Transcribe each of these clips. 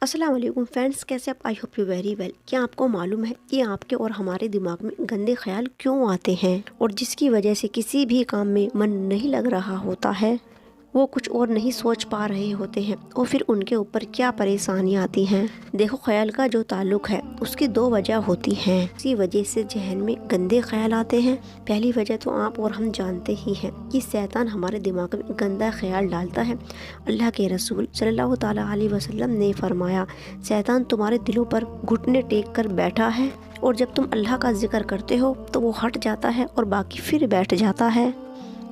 السلام علیکم فرینڈس، کیسے آپ؟ I hope you very well. کیا آپ کو معلوم ہے کہ آپ کے اور ہمارے دماغ میں گندے خیال کیوں آتے ہیں اور جس کی وجہ سے کسی بھی کام میں من نہیں لگ رہا ہوتا ہے، وہ کچھ اور نہیں سوچ پا رہے ہوتے ہیں اور پھر ان کے اوپر کیا پریشانیاں آتی ہیں؟ دیکھو، خیال کا جو تعلق ہے اس کی دو وجہ ہوتی ہیں۔ اسی وجہ سے ذہن میں گندے خیال آتے ہیں۔ پہلی وجہ تو آپ اور ہم جانتے ہی ہیں کہ شیطان ہمارے دماغ میں گندا خیال ڈالتا ہے۔ اللہ کے رسول صلی اللہ تعالیٰ علیہ وسلم نے فرمایا، شیطان تمہارے دلوں پر گھٹنے ٹیک کر بیٹھا ہے اور جب تم اللہ کا ذکر کرتے ہو تو وہ ہٹ جاتا ہے اور باقی پھر بیٹھ جاتا ہے۔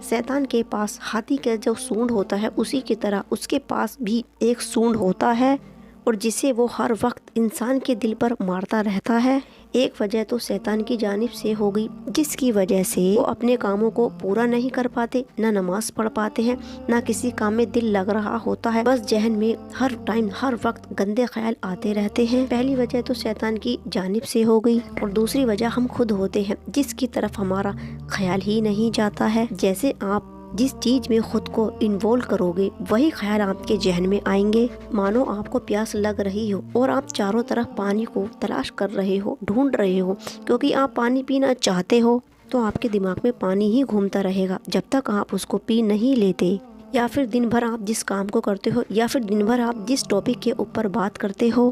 شیطان کے پاس ہاتھی کا جو سونڈ ہوتا ہے اسی کی طرح اس کے پاس بھی ایک سونڈ ہوتا ہے اور جسے وہ ہر وقت انسان کے دل پر مارتا رہتا ہے۔ ایک وجہ تو شیطان کی جانب سے ہو گئی، جس کی وجہ سے وہ اپنے کاموں کو پورا نہیں کر پاتے، نہ نماز پڑھ پاتے ہیں، نہ کسی کام میں دل لگ رہا ہوتا ہے، بس ذہن میں ہر ٹائم ہر وقت گندے خیال آتے رہتے ہیں۔ پہلی وجہ تو شیطان کی جانب سے ہو گئی اور دوسری وجہ ہم خود ہوتے ہیں جس کی طرف ہمارا خیال ہی نہیں جاتا ہے۔ جیسے آپ جس چیز میں خود کو انوالو کرو گے وہی خیال آپ کے ذہن میں آئیں گے۔ مانو آپ کو پیاس لگ رہی ہو اور آپ چاروں طرف پانی کو تلاش کر رہے ہو، ڈھونڈ رہے ہو، کیونکہ آپ پانی پینا چاہتے ہو، تو آپ کے دماغ میں پانی ہی گھومتا رہے گا جب تک آپ اس کو پی نہیں لیتے۔ یا پھر دن بھر آپ جس کام کو کرتے ہو یا پھر دن بھر آپ جس ٹاپک کے اوپر بات کرتے ہو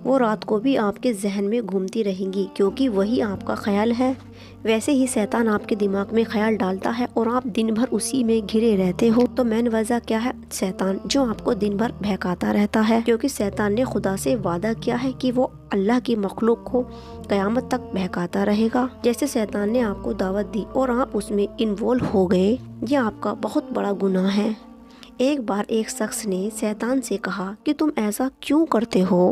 وہ رات کو بھی آپ کے ذہن میں گھومتی رہیں گی، کیونکہ وہی آپ کا خیال ہے۔ ویسے ہی شیطان آپ کے دماغ میں خیال ڈالتا ہے اور آپ دن بھر اسی میں گھرے رہتے ہو۔ تو مین وجہ کیا ہے؟ شیطان، جو آپ کو دن بھر بہکاتا رہتا ہے، کیونکہ شیطان نے خدا سے وعدہ کیا ہے کہ وہ اللہ کی مخلوق کو قیامت تک بہکاتا رہے گا۔ جیسے شیطان نے آپ کو دعوت دی اور آپ اس میں انوالو ہو گئے، یہ آپ کا بہت بڑا گناہ ہے۔ ایک بار ایک شخص نے شیطان سے کہا کہ تم ایسا کیوں کرتے ہو؟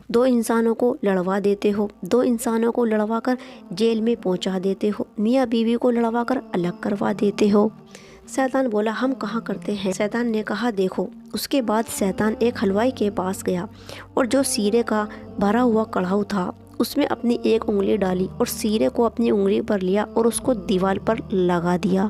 دو انسانوں کو لڑوا دیتے ہو، دو انسانوں کو لڑوا کر جیل میں پہنچا دیتے ہو، میاں بیوی کو لڑوا کر الگ کروا دیتے ہو۔ شیطان بولا، ہم کہاں کرتے ہیں؟ شیطان نے کہا، دیکھو۔ اس کے بعد شیطان ایک حلوائی کے پاس گیا اور جو سیرے کا بھرا ہوا کڑھاؤ تھا اس میں اپنی ایک انگلی ڈالی اور سیرے کو اپنی انگلی پر لیا اور اس کو دیوار پر لگا دیا،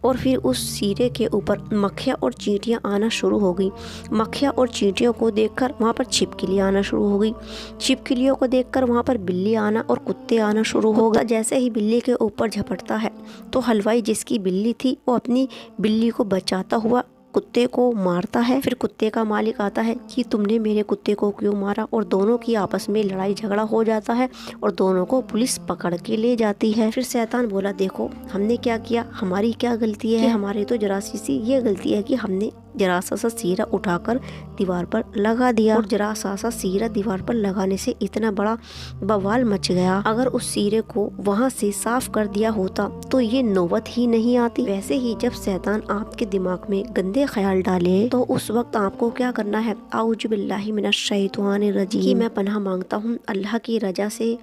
اور پھر اس سیرے کے اوپر مکھیاں اور چینٹیاں آنا شروع ہو گئی۔ مکھیاں اور چینٹیوں کو دیکھ کر وہاں پر چھپکلی آنا شروع ہو گئی، چھپکلیوں کو دیکھ کر وہاں پر بلی آنا اور کتے آنا شروع ہو گئے۔ جیسے ہی بلی کے اوپر جھپٹتا ہے تو حلوائی جس کی بلی تھی وہ اپنی بلی کو بچاتا ہوا کتے کو مارتا ہے۔ پھر کتے کا مالک آتا ہے کہ تم نے میرے کتے کو کیوں مارا، اور دونوں کی آپس میں لڑائی جھگڑا ہو جاتا ہے اور دونوں کو پولیس پکڑ کے لے جاتی ہے۔ پھر شیطان بولا، دیکھو ہم نے کیا کیا، ہماری کیا غلطی ہے؟ کہ ہماری تو ذرا سی یہ غلطی ہے کہ ہم نے ذرا سا سیرا اٹھا کر دیوار پر لگا دیا، اور ذرا سا سیرا دیوار پر لگانے سے اتنا بڑا بوال مچ گیا۔ اگر اس سیرے کو وہاں سے صاف کر دیا ہوتا تو یہ نوبت ہی نہیں آتی۔ ویسے ہی جب شیطان آپ کے دماغ میں گندے خیال ڈالے تو اس وقت آپ کو کیا کرنا ہے؟ اعوذ باللہ من الشیطان الرجیم، کہ میں پناہ مانگتا ہوں اللہ کی رضا سے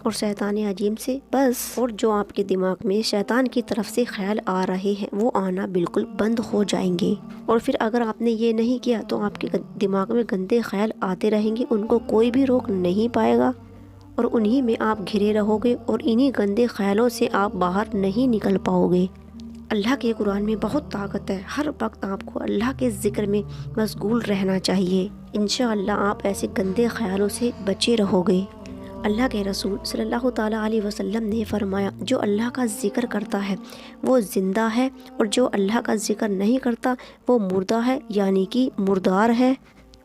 اور شیطان عجیم سے، بس۔ اور جو آپ کے دماغ میں شیطان کی طرف سے خیال آ رہے ہیں وہ آنا بالکل بند ہو جائیں گے، اور پھر اگر آپ نے یہ نہیں کیا تو آپ کے دماغ میں گندے خیال آتے رہیں گے، ان کو کوئی بھی روک نہیں پائے گا اور انہی میں آپ گھرے رہو گے اور انہی گندے خیالوں سے آپ باہر نہیں نکل پاؤ گے۔ اللہ کے قرآن میں بہت طاقت ہے، ہر وقت آپ کو اللہ کے ذکر میں مشغول رہنا چاہیے، انشاءاللہ آپ ایسے گندے خیالوں سے بچے رہو گے۔ اللہ کے رسول صلی اللہ تعالیٰ علیہ وسلم نے فرمایا، جو اللہ کا ذکر کرتا ہے وہ زندہ ہے اور جو اللہ کا ذکر نہیں کرتا وہ مردہ ہے، یعنی کہ مردار ہے،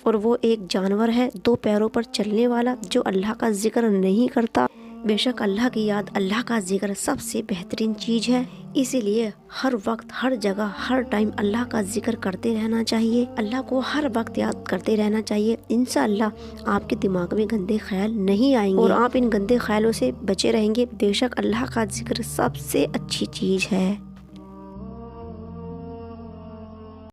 اور وہ ایک جانور ہے دو پیروں پر چلنے والا جو اللہ کا ذکر نہیں کرتا۔ بے شک اللہ کی یاد، اللہ کا ذکر سب سے بہترین چیز ہے، اسی لیے ہر وقت ہر جگہ ہر ٹائم اللہ کا ذکر کرتے رہنا چاہیے، اللہ کو ہر وقت یاد کرتے رہنا چاہیے۔ انشاءاللہ آپ کے دماغ میں گندے خیال نہیں آئیں گے اور آپ ان گندے خیالوں سے بچے رہیں گے۔ بے شک اللہ کا ذکر سب سے اچھی چیز ہے۔